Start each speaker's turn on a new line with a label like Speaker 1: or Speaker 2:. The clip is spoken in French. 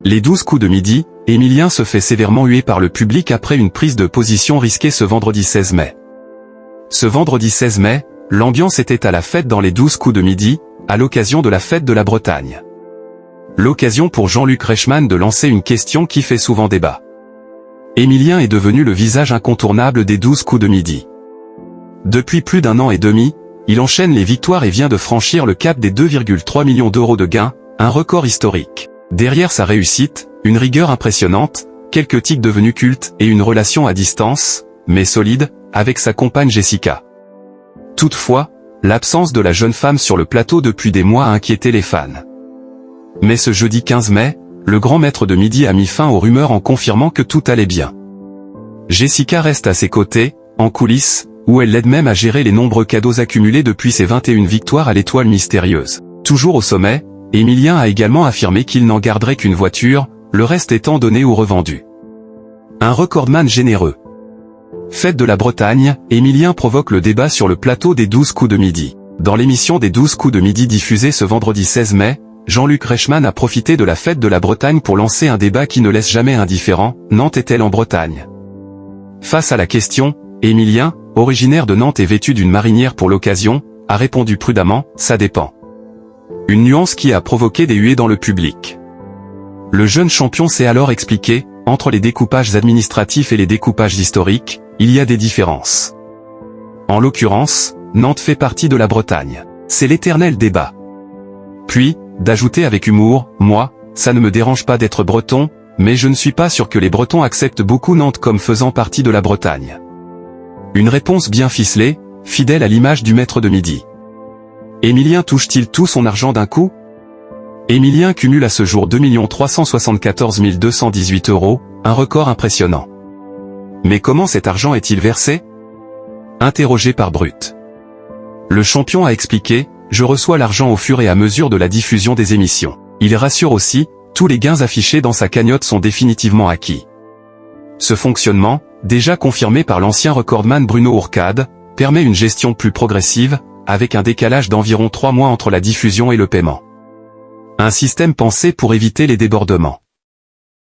Speaker 1: Les 12 coups de midi, Emilien se fait sévèrement huer par le public après une prise de position risquée ce vendredi 16 mai. Ce vendredi 16 mai, l'ambiance était à la fête dans les 12 coups de midi, à l'occasion de la fête de la Bretagne. L'occasion pour Jean-Luc Reichmann de lancer une question qui fait souvent débat. Emilien est devenu le visage incontournable des 12 coups de midi. Depuis plus d'1 an et demi, il enchaîne les victoires et vient de franchir le cap des 2,3 millions d'euros de gains, un record historique. Derrière sa réussite, une rigueur impressionnante, quelques tics devenus cultes et une relation à distance, mais solide, avec sa compagne Jessica. Toutefois, l'absence de la jeune femme sur le plateau depuis des mois a inquiété les fans. Mais ce jeudi 15 mai, le grand maître de midi a mis fin aux rumeurs en confirmant que tout allait bien. Jessica reste à ses côtés, en coulisses, où elle l'aide même à gérer les nombreux cadeaux accumulés depuis ses 21 victoires à l'étoile mystérieuse. Toujours au sommet, Emilien a également affirmé qu'il n'en garderait qu'une voiture, le reste étant donné ou revendu. Un recordman généreux. Fête de la Bretagne, Emilien provoque le débat sur le plateau des 12 coups de midi. Dans l'émission des 12 coups de midi diffusée ce vendredi 16 mai, Jean-Luc Reichmann a profité de la fête de la Bretagne pour lancer un débat qui ne laisse jamais indifférent, Nantes est-elle en Bretagne? Face à la question, Emilien, originaire de Nantes et vêtu d'une marinière pour l'occasion, a répondu prudemment, ça dépend. Une nuance qui a provoqué des huées dans le public. Le jeune champion s'est alors expliqué, entre les découpages administratifs et les découpages historiques, il y a des différences. En l'occurrence, Nantes fait partie de la Bretagne. C'est l'éternel débat. Puis, d'ajouter avec humour, moi, ça ne me dérange pas d'être breton, mais je ne suis pas sûr que les Bretons acceptent beaucoup Nantes comme faisant partie de la Bretagne. Une réponse bien ficelée, fidèle à l'image du maître de midi. Emilien touche-t-il tout son argent d'un coup? Emilien cumule à ce jour 2 374 218 €, un record impressionnant. Mais comment cet argent est-il versé? Interrogé par Brut. Le champion a expliqué, je reçois l'argent au fur et à mesure de la diffusion des émissions. Il rassure aussi, tous les gains affichés dans sa cagnotte sont définitivement acquis. Ce fonctionnement, déjà confirmé par l'ancien recordman Bruno Ourcade, permet une gestion plus progressive, avec un décalage d'environ 3 mois entre la diffusion et le paiement. Un système pensé pour éviter les débordements.